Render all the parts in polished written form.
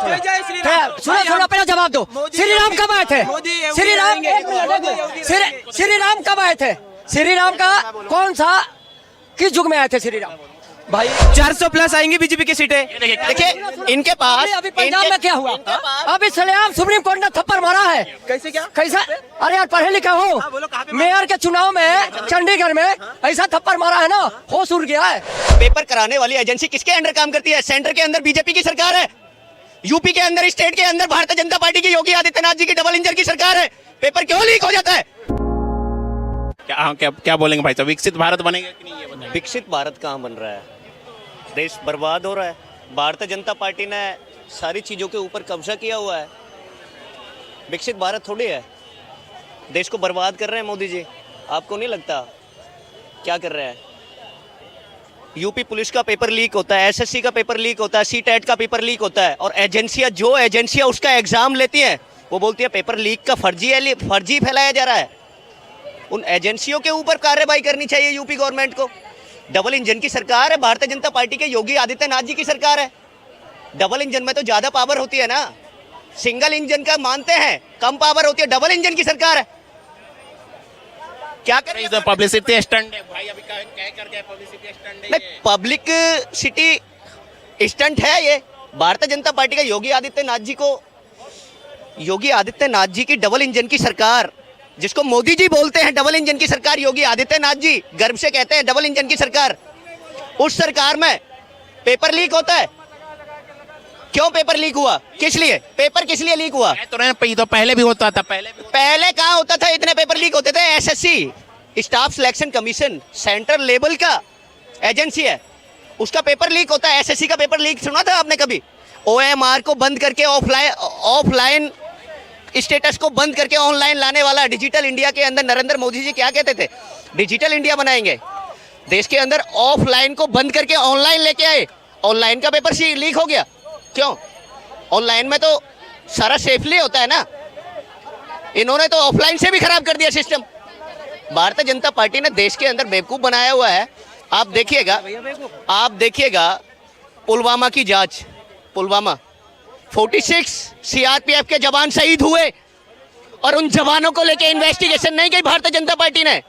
सुनो सुनो, पहले जवाब दो। श्री राम कब आए थे? श्री राम श्री राम कब आए थे? श्री राम का कौन सा किस युग में आए थे श्री राम? भाई 400 प्लस आएंगी बीजेपी की सीटें। देखिए इनके पास अभी पंजाब में क्या हुआ? अभी सलेआम सुप्रीम कोर्ट ने थप्पड़ मारा है। कैसे क्या? कैसा? अरे यार पढ़े लिखे हो, मेयर के चुनाव में चंडीगढ़ में ऐसा थप्पड़ मारा है ना, होश उड़ गया है। पेपर कराने वाली एजेंसी किसके अंडर काम करती है? सेंटर के अंदर बीजेपी की सरकार है, यूपी के अंदर स्टेट के अंदर भारतीय जनता पार्टी की योगी आदित्यनाथ जी की डबल इंजन की सरकार है। पेपर क्यों लीक हो जाता है? क्या बोलेंगे भाई साहब, विकसित भारत बनेगा कि नहीं ये बताइए। विकसित भारत कहाँ बन रहा है? देश बर्बाद हो रहा है। भारतीय जनता पार्टी ने सारी चीज़ों के ऊपर कब्जा किया हुआ है। विकसित भारत थोड़ी है। देश को बर्बाद कर रहे हैं मोदी जी। आपको नहीं लगता क्या कर रहे हैं? यूपी पुलिस का पेपर लीक होता है, एसएससी का पेपर लीक होता है, सीटेट का पेपर लीक होता है, और जो एजेंसियां उसका एग्जाम लेती हैं वो बोलती है पेपर लीक का फर्जी फैलाया जा रहा है। उन एजेंसियों के ऊपर कार्रवाई करनी चाहिए यूपी गवर्नमेंट को। डबल इंजन की सरकार है, भारतीय जनता पार्टी के योगी आदित्यनाथ जी की सरकार है। डबल इंजन में तो ज्यादा पावर होती है ना, सिंगल इंजन का मानते हैं कम पावर होती है, डबल इंजन की सरकार है। क्या करें? तो पब्लिसिटी स्टंट है भाई, अभी कह करके पब्लिसिटी स्टंट है। नहीं, पब्लिसिटी स्टंट है ये। भारतीय जनता पार्टी का योगी आदित्यनाथ जी की डबल इंजन की सरकार, जिसको मोदी जी बोलते हैं डबल इंजन की सरकार, योगी आदित्यनाथ जी गर्व से कहते हैं डबल इंजन की सरकार। उस सरकार में पेपर लीक होता है। क्यों पेपर लीक हुआ? किस लिए पेपर किस लिए लीक हुआ? तो पहले भी होता था। पहले कहाँ होता था? इतने पेपर लीक होते थे। SSC staff selection commission central level का एजेंसी है, उसका पेपर लीक होता है। एसएससी का पेपर लीक सुना था आपने कभी? ओएमआर को बंद करके ऑफलाइन स्टेटस को बंद करके ऑनलाइन लाने वाला डिजिटल इंडिया के अंदर नरेंद्र मोदी जी क्या कहते थे? डिजिटल इंडिया बनाएंगे। देश के अंदर ऑफलाइन को बंद करके ऑनलाइन लेके आए। ऑनलाइन का पेपर लीक हो गया। क्यों? ऑनलाइन में तो सारा सेफली होता है ना। इन्होंने तो ऑफलाइन से भी खराब कर दिया सिस्टम। भारतीय जनता पार्टी ने देश के अंदर बेवकूफ बनाया हुआ है। आप देखिएगा पुलवामा की जांच। पुलवामा 46 सीआरपीएफ के जवान शहीद हुए और उन जवानों को लेके इन्वेस्टिगेशन नहीं की भारतीय जनता पार्टी ने।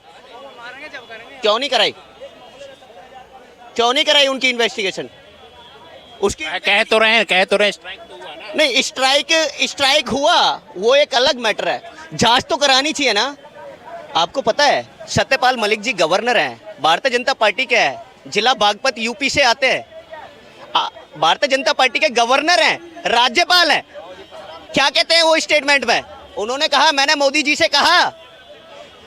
क्यों नहीं कराई उनकी इन्वेस्टिगेशन? उसकी कह तो रहे स्ट्राइक तो हुआ ना। नहीं, स्ट्राइक हुआ वो एक अलग मैटर है। जांच तो करानी चाहिए ना। आपको पता है सत्यपाल मलिक जी गवर्नर हैं, भारतीय जनता पार्टी के हैं, जिला बागपत यूपी से आते हैं, भारतीय जनता पार्टी के गवर्नर हैं, राज्यपाल हैं। क्या कहते हैं वो स्टेटमेंट में? उन्होंने कहा मैंने मोदी जी से कहा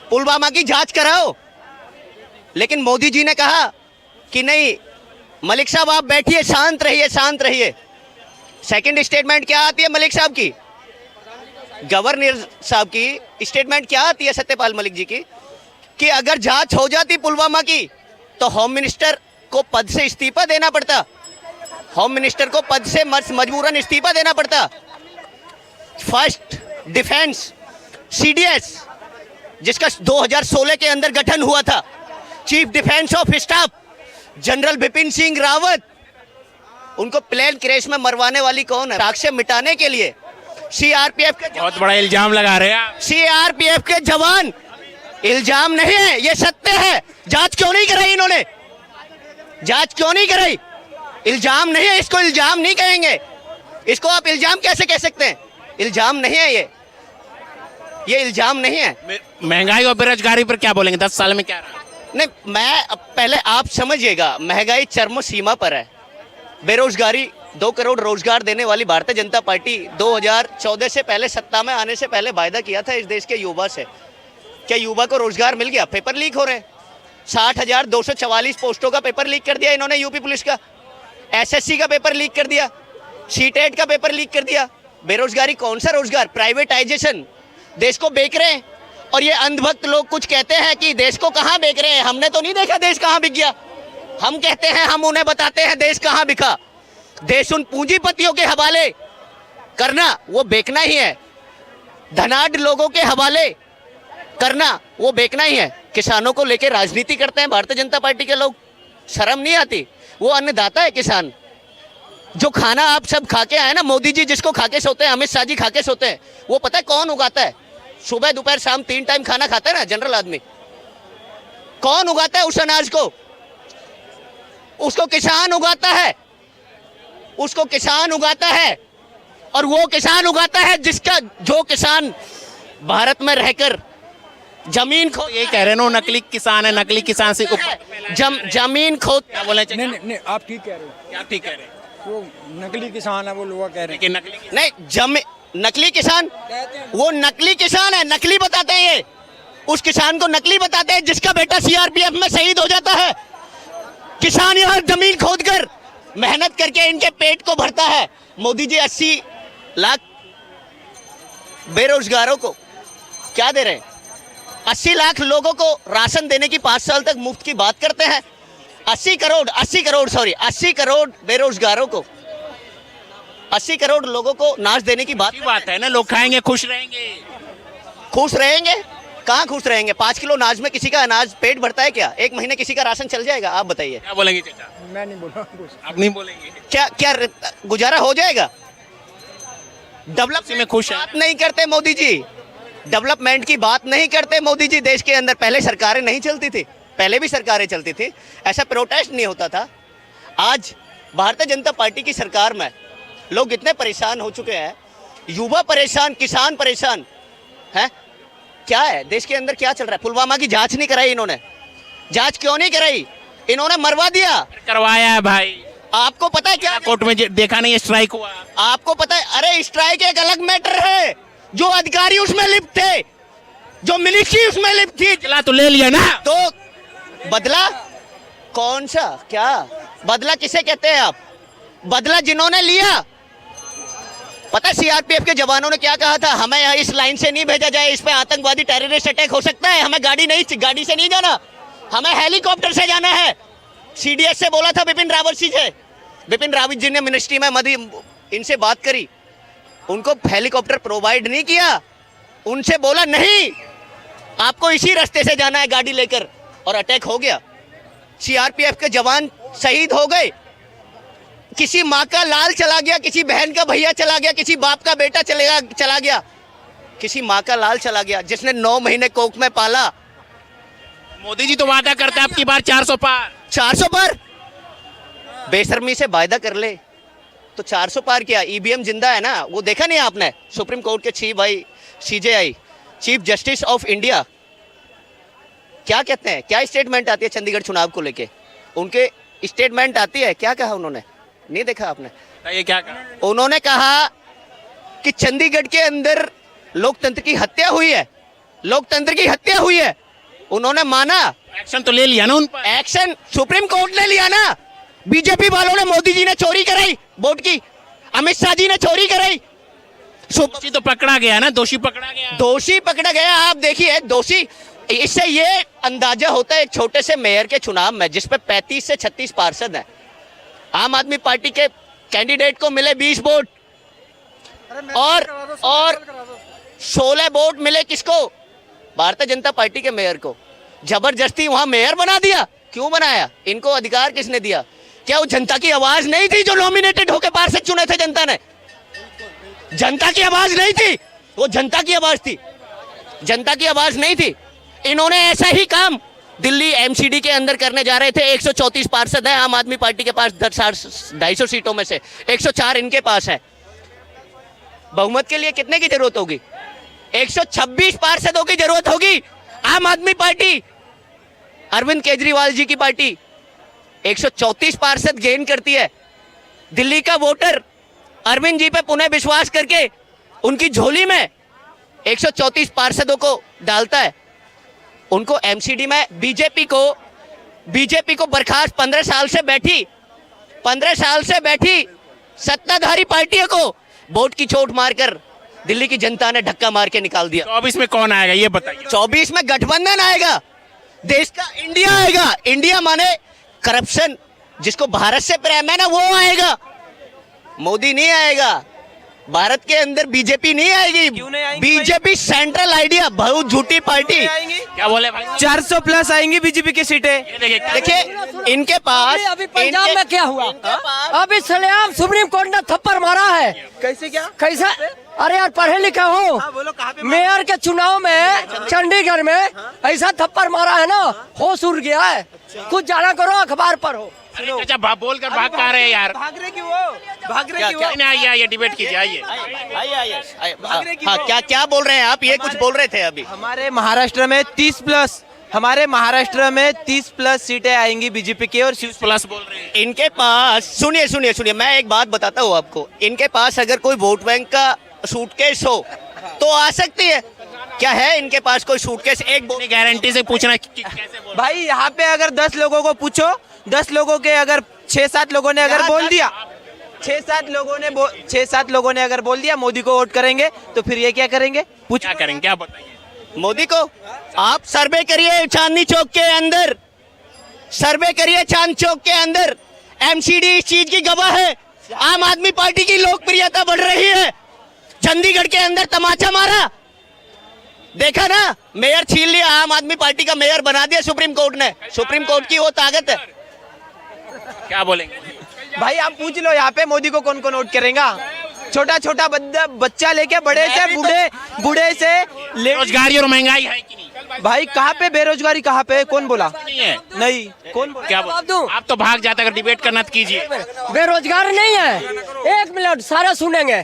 पुलवामा की जांच कराओ, लेकिन मोदी जी ने कहा कि नहीं मलिक साहब आप बैठिए, शांत रहिए। सेकंड स्टेटमेंट क्या आती है मलिक साहब की? गवर्नर साहब की स्टेटमेंट क्या आती है सत्यपाल मलिक जी की? कि अगर जांच हो जाती पुलवामा की तो होम मिनिस्टर को पद से इस्तीफा देना पड़ता। होम मिनिस्टर को पद से मजबूरन इस्तीफा देना पड़ता। फर्स्ट डिफेंस सीडीएस जिसका 2016 के अंदर गठन हुआ था, chief defence of staff general Bipin Singh Rawat, उनको प्लेन क्रैश में मरवाने वाली कौन है? साक्ष्य मिटाने के लिए सीआरपीएफ के बहुत बड़ा इल्जाम लगा रहे हैं। सीआरपीएफ के जवान, इल्जाम नहीं है ये सत्य है। जांच क्यों नहीं कराई इन्होंने? जांच क्यों नहीं कराई? इल्जाम नहीं है, इसको इल्जाम नहीं कहेंगे। इसको आप इल्जाम कैसे कह सकते हैं? इल्जाम नहीं है ये इल्जाम नहीं है। महंगाई और बेरोजगारी पर क्या बोलेंगे? 10 साल में क्या रहा? नहीं, मैं पहले आप समझिएगा, महंगाई चरम सीमा पर है। बेरोजगारी 2 करोड़ रोजगार देने वाली भारतीय जनता पार्टी 2014 से पहले सत्ता में आने से पहले वायदा किया था इस देश के युवा से। क्या युवा को रोजगार मिल गया? पेपर लीक हो रहे हैं। 60,244 पोस्टों का पेपर लीक कर दिया इन्होंने यूपी पुलिस का। एसएससी का पेपर लीक कर दिया, सीटेट का पेपर लीक कर दिया। बेरोजगारी कौन सा रोजगार? प्राइवेटाइजेशन। देश को बेच रहे हैं। और ये अंधभक्त लोग कुछ कहते हैं कि देश को कहाँ बेच रहे हैं। हमने तो नहीं देखा देश कहाँ बिक गया। हम कहते हैं, हम उन्हें बताते हैं देश कहाँ बिका। देश उन पूंजीपतियों के हवाले करना वो बेचना ही है। धनाढ़ लोगों के हवाले करना वो बेचना ही है। किसानों को लेकर राजनीति करते हैं भारतीय जनता पार्टी के लोग। शर्म नहीं आती? वो अन्नदाता है किसान। जो खाना आप सब खा के आए ना, मोदी जी जिसको खा के सोते हैं, अमित शाह जी खा के सोते हैं, वो पता है कौन उगाता है? सुबह दोपहर शाम 3 टाइम खाना खाता है ना जनरल आदमी, कौन उगाता है उस अनाज को? उसको किसान उगाता है, उसको किसान उगाता है। और वो किसान उगाता है जिसका, जो किसान भारत में रहकर जमीन खो, ये कह रहे हैं ना नकली किसान है, नकली किसान से जमीन खोद, क्या बोलना चाहिए? नहीं आप ठीक कह रहे हो, क्या ठीक कह रहे हैं? वो नकली किसान है वो लोग कह रहे हैं। लेकिन नकली नहीं नकली किसान, वो नकली किसान है, नकली बताते हैं ये, उस किसान को नकली बताते हैं जिसका बेटा सीआरपीएफ में शहीद हो जाता है। किसान यहाँ जमीन खोदकर मेहनत करके इनके पेट को भरता है। मोदी जी 80 लाख बेरोजगारों को क्या दे रहे हैं? 80 लाख लोगों को राशन देने की 5 साल तक मुफ्त की बात करते हैं। 80 करोड़ बेरोजगारों को, 80 करोड़ लोगों को नाश देने की बात है ना, लोग खाएंगे खुश रहेंगे। खुश रहेंगे? कहाँ खुश रहेंगे? 5 किलो अनाज में किसी का अनाज पेट भरता है क्या? एक महीने किसी का राशन चल जाएगा? आप बताइए। क्या बोलेंगे चाचा? मैं नहीं बोल रहा हूँ। आप नहीं बोलेंगे? क्या गुजारा हो जाएगा? डेवलपमेंट में खुश है? बात नहीं करते मोदी जी, डेवलपमेंट की बात नहीं करते मोदी जी। देश के अंदर पहले सरकारें नहीं चलती थी, पहले भी सरकारें चलती थी, ऐसा प्रोटेस्ट नहीं होता था। आज भारतीय जनता पार्टी की सरकार में लोग इतने परेशान हो चुके हैं, युवा परेशान, किसान परेशान है। क्या है देश के अंदर, क्या चल रहा है? पुलवामा की जांच नहीं कराई इन्होंने। जांच क्यों नहीं कराई? इन्होंने मरवा दिया। करवाया है भाई। आपको पता है क्या? कोर्ट में देखा नहीं स्ट्राइक हुआ? आपको पता है? अरे स्ट्राइक एक अलग मैटर है, जो अधिकारी उसमें लिप्त थे, जो मिलिट्री उसमें लिप्त थी। चला तो ले लिया ना। तो बदला कौन सा? क्या बदला किसे कहते हैं आप? बदला जिन्होंने लिया, पता है सीआरपीएफ के जवानों ने क्या कहा था? हमें इस लाइन से नहीं भेजा जाए, इस पे आतंकवादी टेररिस्ट अटैक हो सकता है, हमें गाड़ी से नहीं जाना, हमें हेलीकॉप्टर से जाना है। सीडीएस से बोला था बिपिन रावत जी से, बिपिन रावत जी ने मिनिस्ट्री में इनसे बात करी, उनको हेलीकॉप्टर प्रोवाइड नहीं किया। उनसे बोला नहीं, आपको इसी रास्ते से जाना है गाड़ी लेकर, और अटैक हो गया। सीआरपीएफ के जवान शहीद हो गए। किसी माँ का लाल चला गया, किसी बहन का भैया चला गया, किसी बाप का बेटा चला गया, किसी माँ का लाल चला गया जिसने 9 महीने कोख में पाला। मोदी जी तो वादा करते हैं आपकी बार 400 पार। 400 पार बेशर्मी से वायदा कर ले तो 400 पार क्या? ईवीएम जिंदा है ना, वो देखा नहीं आपने? सुप्रीम कोर्ट के CJI, chief justice of India, क्या कहते हैं? क्या स्टेटमेंट आती है चंडीगढ़ चुनाव को लेके? उनके स्टेटमेंट आती है, क्या कहा उन्होंने? नहीं देखा आपने? ये क्या कहा? उन्होंने कहा कि चंडीगढ़ के अंदर लोकतंत्र की हत्या हुई है, लोकतंत्र की हत्या हुई है। उन्होंने माना, एक्शन तो ले लिया ना उन पर। एक्शन सुप्रीम कोर्ट ने लिया ना। बीजेपी वालों ने, मोदी जी ने चोरी कराई वोट की, अमित शाह जी ने चोरी कराई। दोषी तो पकड़ा गया ना, दोषी पकड़ा गया। दोषी पकड़ा गया। आप देखिए दोषी, इससे ये अंदाजा होता है एक छोटे से मेयर के चुनाव में जिसपे 35 से 36 पार्षद हैं, आम आदमी पार्टी के कैंडिडेट को मिले 20 वोट और 16 वोट मिले किसको? भारतीय जनता पार्टी के मेयर को। जबरदस्ती वहां मेयर बना दिया। क्यों बनाया? इनको अधिकार किसने दिया? क्या वो जनता की आवाज नहीं थी जो नॉमिनेटेड होकर पार्षद चुने थे जनता ने? जनता की आवाज नहीं थी, वो जनता की आवाज थी, जनता की आवाज नहीं थी। इन्होंने ऐसा ही काम दिल्ली एमसीडी के अंदर करने जा रहे थे। 134 पार्षद है आम आदमी पार्टी के पास, 250 सीटों में से 104 इनके पास है। बहुमत के लिए कितने की जरूरत होगी? 126 पार्षदों की जरूरत होगी। आम आदमी पार्टी, अरविंद केजरीवाल जी की पार्टी 134 पार्षद गेन करती है। दिल्ली का वोटर अरविंद जी पे पुनः विश्वास करके उनकी झोली में 134 पार्षदों को डालता है। उनको एमसीडी में बीजेपी को बर्खास्त 15 साल से बैठी सत्ताधारी पार्टियों को वोट की चोट मारकर दिल्ली की जनता ने धक्का मार के निकाल दिया। 24 में कौन आएगा ये बताइए? 24 में गठबंधन आएगा, देश का इंडिया आएगा। इंडिया माने करप्शन, जिसको भारत से प्रेम है ना, वो आएगा। मोदी नहीं आएगा। भारत के अंदर बीजेपी नहीं आएगी। क्यों नहीं आएंगी बीजेपी सेंट्रल आइडिया, बहुत झूठी पार्टी। क्या बोले भाई? 400 प्लस आएंगी बीजेपी की सीटें। ये देखिए देखिए इनके पास अभी पंजाब में क्या हुआ? अभी सलेआम सुप्रीम कोर्ट ने थप्पड़ मारा है। कैसे क्या? कैसा? अरे यार पढ़े लिखे हो, बोलो कहाँ पे? मेयर के चुनाव में चंडीगढ़ में ऐसा थप्पड़ मारा है ना, होश उड़ गया है। कुछ जाना करो, अखबार पर हो। अरे चाचा बोल कर भाग कहाँ रहे यार? भाग रहे क्यों हो? भाग रहे क्यों? क्या? नहीं आइए ये डिबेट कीजिए, आइए। हाँ, क्या बोल रहे हैं आप? ये कुछ बोल रहे थे अभी। हमारे महाराष्ट्र में 30 प्लस, हमारे महाराष्ट्र में 30 प्लस सीटें आएंगी बीजेपी की और शिव प्लस बोल रहे हैं। इनके पास सुनिए, मैं एक बात बताता हूँ आपको। इनके पास अगर कोई वोट बैंक का सूटकेस हो तो आ सकती है। क्या है इनके पास कोई सूटकेस? एक अपनी गारंटी से पूछना कैसे बोल? भाई यहाँ पे अगर 10 लोगों को पूछो, 10 लोगों के अगर 6-7 लोगों ने अगर बोल दिया, 6-7 लोगों ने अगर बोल दिया मोदी को वोट करेंगे, तो फिर ये क्या करेंगे? पूछ क्या करेंगे, क्या बताइए? मोदी को आप सर्वे करिए चांदनी चौक के अंदर, सर्वे करिए चांद चौक के अंदर। एमसीडी इस चीज की गवाह है। आम आदमी पार्टी की लोकप्रियता बढ़ रही है। चंडीगढ़ के अंदर तमाचा मारा, देखा ना, मेयर छीन लिया, आम आदमी पार्टी का मेयर बना दिया सुप्रीम कोर्ट ने। सुप्रीम कोर्ट की वो ताकत है। क्या बोलेंगे? भाई आप पूछ लो यहाँ पे मोदी को कौन कौन वोट करेगा? छोटा बच्चा लेके बड़े से बूढ़े से बेरोजगारी और महंगाई है कि नहीं? भाई कहाँ पे बेरोजगारी, कहाँ पे? कौन बोला? नहीं है। नहीं, कौन बोला? क्या जवाब दूं? आप तो भाग जाते, अगर डिबेट करना तो कीजिए। बेरोजगार नहीं है। एक मिनट, सारे सुनेंगे।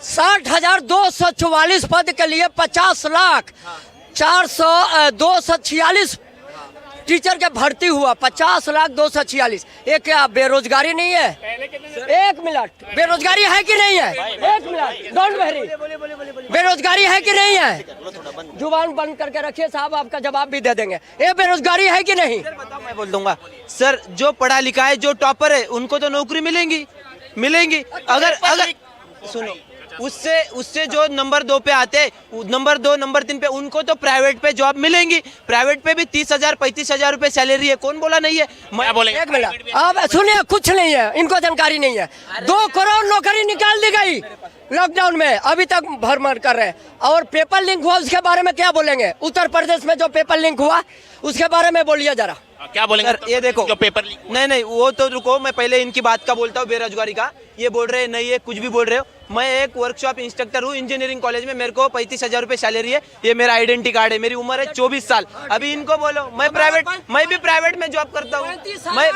60,244 पद के लिए 50,246 टीचर के भर्ती हुआ। 50,246। ये क्या बेरोजगारी नहीं है? एक मिनट, बेरोजगारी है कि नहीं है? एक मिनट, डोंट वरी। बेरोजगारी है कि नहीं है? जुबान बंद करके रखिए साहब, आपका जवाब भी दे देंगे। ये बेरोजगारी है कि नहीं? बताओ, मैं बोल दूंगा। सर जो पढ़ा लिखा है, जो टॉपर है, उनको तो नौकरी मिलेंगी। अगर सुनो, उससे जो नंबर 2 पे आते, नंबर 2 नंबर 3 पे, उनको तो प्राइवेट पे जॉब मिलेंगी। प्राइवेट पे भी 30,000 35,000 रुपए सैलरी है। कौन बोला नहीं है? क्या बोलेंगे? एक मिनट, अब सुनिए, कुछ नहीं है, इनको जानकारी नहीं है। 2 करोड़ नौकरी निकाल दी गई लॉकडाउन में, अभी तक भरमर कर रहे हैं। और पेपर लीक हुआ, उसके बारे में क्या बोलेंगे? उत्तर प्रदेश में जो पेपर लीक हुआ, उसके बारे में बोलिए जरा। क्या बोलेंगे? सर ये देखो, जो पेपर लीक हुआ। नहीं वो तो रुको, मैं पहले इनकी बात का बोलता हूँ। बेरोजगारी का ये बोल रहे हैं, नहीं है, कुछ भी बोल रहे हो। मैं एक वर्कशॉप इंस्ट्रक्टर हूँ इंजीनियरिंग कॉलेज में, मेरे को 35,000 रुपए सैलरी है। ये मेरा आइडेंटिटी कार्ड है, मेरी उम्र है 24 साल। अभी इनको बोलो, मैं भी प्राइवेट में जॉब करता हूँ।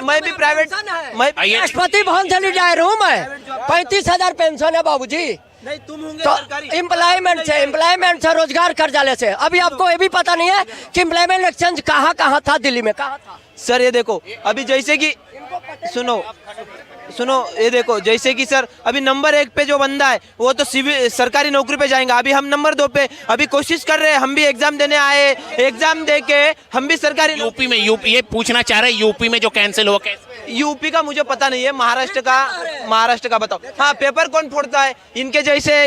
मैं भी प्राइवेट, राष्ट्रपति भवन से रिटायर हूँ मैं। 35,000 पेंशन है बाबूजी। नहीं, तुम होंगे तो सरकारी। एम्प्लॉयमेंट से रोजगार कर्जालय से। अभी आपको ये भी पता नहीं है कि एम्प्लॉयमेंट एक्सचेंज कहाँ था, दिल्ली में कहाँ था? सर ये देखो, अभी जैसे कि सुनो, ये देखो, जैसे कि सर अभी नंबर 1 पे जो बंदा है वो तो सिविल सरकारी नौकरी पे जाएगा। अभी हम नंबर 2 पे अभी कोशिश कर रहे हैं, हम भी एग्जाम देने आए, एग्जाम दे के हम भी सरकारी यूपी में, ये पूछना चाह रहे हैं, यूपी में जो कैंसिल हुआ कैसे? यूपी का मुझे पता नहीं है, महाराष्ट्र का बताओ। हाँ, पेपर कौन फोड़ता है? इनके जैसे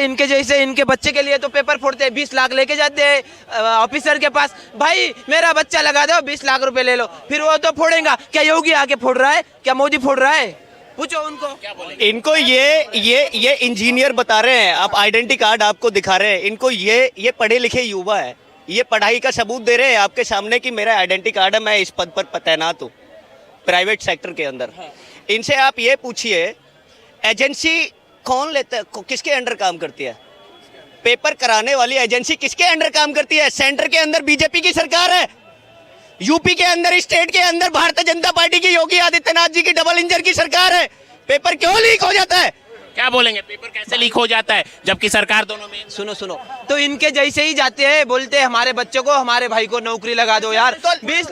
इनके बच्चे के लिए तो पेपर फोड़ते हैं। 20 लाख लेके जाते हैं ऑफिसर के पास, भाई मेरा बच्चा लगा दो, 20 लाख रुपए ले लो, फिर वो तो फोड़ेगा। क्या योगी आके फोड़ रहा है? क्या मोदी फोड़ रहा है? पूछो उनको। इनको ये इंजीनियर बता रहे हैं, आप आइडेंटिटी कार्ड आपको दिखा रहे हैं। इनको ये पढ़े लिखे युवा है, ये पढ़ाई का सबूत दे रहे हैं आपके सामने कि मेरा आइडेंटिटी कार्ड है, मैं इस पद पर तैनात हूँ प्राइवेट सेक्टर के अंदर। इनसे आप ये पूछिए, एजेंसी कौन लेता है, किसके अंडर काम करती है? पेपर कराने वाली एजेंसी किसके अंडर काम करती है? सेंटर के अंदर बीजेपी की सरकार है, यूपी के अंदर, स्टेट के अंदर भारतीय जनता पार्टी की योगी आदित्यनाथ जी की डबल इंजन की सरकार है। पेपर क्यों लीक हो जाता है? क्या बोलेंगे? पेपर कैसे लीक हो जाता है जबकि सरकार दोनों में? सुनो, तो इनके जैसे ही जाते हैं, बोलते हैं हमारे बच्चों को, हमारे भाई को नौकरी लगा दो यार। 20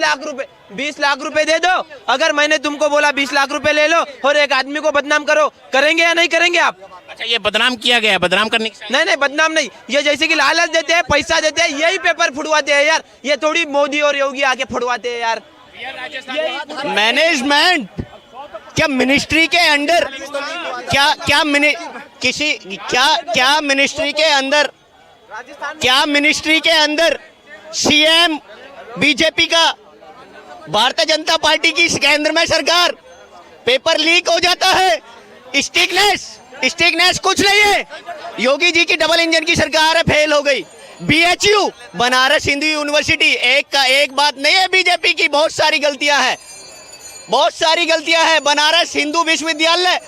लाख रुपए दे दो। अगर मैंने तुमको बोला 20 लाख रुपए ले लो और एक आदमी को बदनाम करो, करेंगे या नहीं करेंगे आप? अच्छा, ये बदनाम किया गया, बदनाम करने की? नहीं, बदनाम नहीं, ये जैसे कि लालच देते हैं, पैसा देते हैं, यही पेपर फुड़वाते हैं यार। ये थोड़ी मोदी और योगी आके फुड़वाते हैं यार। मैनेजमेंट क्या मिनिस्ट्री के अंडर, क्या मिनिस्ट्री के अंदर सीएम बीजेपी का, भारतीय जनता पार्टी की केंद्र में सरकार, पेपर लीक हो जाता है, स्टिकनेस स्टिकनेस कुछ नहीं है। योगी जी की डबल इंजन की सरकार है, फेल हो गई। BHU बनारस हिंदू यूनिवर्सिटी, एक का एक बात नहीं है बीजेपी की, बहुत सारी गलतियां हैं, बहुत सारी गलतियां हैं। बनारस हिंदू विश्वविद्यालय,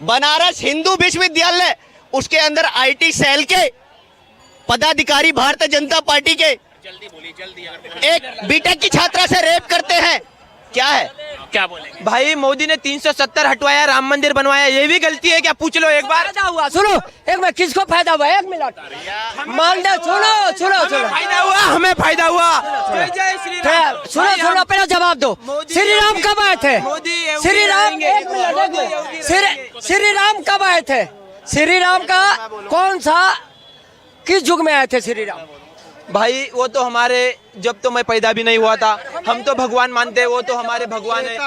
बनारस हिंदू विश्वविद्यालय, उसके अंदर IT सेल के पदाधिकारी भारतीय जनता पार्टी के जल्दी बोलिए, जल्दी अगर एक बीटेक की छात्रा से रेप करते हैं, क्या है? क्या बोलेंगे? भाई मोदी ने 370 हटवाया, राम मंदिर बनवाया, ये भी गलती है क्या? पूछ लो एक बार। फायदा हुआ, सुनो एक मिनट, किसको फायदा हुआ? 1 मिनट मान दे, सुनो सुनो सुनो, फायदा हुआ, हमें फायदा हुआ। जय जय श्री राम। सुनो सुनो, पहले जवाब दो। मोदी श्री राम कब आए थे? मोदी योगी श्री राम, आएंगे। एक मिनट, श्री राम कब आए थे? श्री राम का कौन सा, किस युग में आए थे श्री राम? भाई वो तो हमारे, जब तो मैं पैदा भी नहीं हुआ था, हम तो भगवान मानते हैं, वो तो हमारे भगवान है,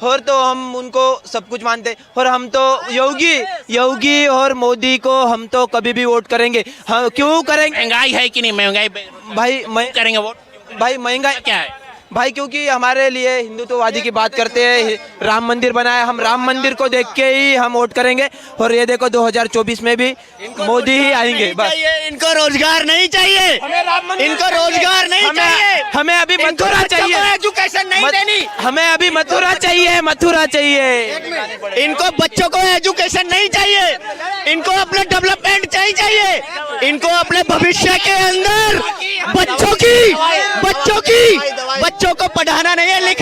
और तो हम उनको सब कुछ मानते हैं। और हम तो योगी और मोदी को हम तो कभी भी वोट करेंगे। हाँ, क्यों करेंगे? महंगाई है कि नहीं? महंगाई भाई मैं करेंगे वोट? भाई महंगाई क्या है? भाई क्योंकि हमारे लिए हिंदुत्ववादी की बात करते हैं, राम मंदिर बनाया, हम राम मंदिर को देख के ही हम वोट करेंगे। और ये देखो 2024 में भी मोदी ही आएंगे। बस इनको रोजगार नहीं चाहिए, इनको रोजगार नहीं चाहिए, हमें अभी मथुरा चाहिए, एजुकेशन नहीं देनी, हमें अभी मथुरा चाहिए, मथुरा चाहिए। इनको बच्चों को एजुकेशन नहीं चाहिए, इनको अपना डेवलपमेंट चाहिए, इनको अपने भविष्य के अंदर बच्चों को पढ़ाना नहीं है, लिखा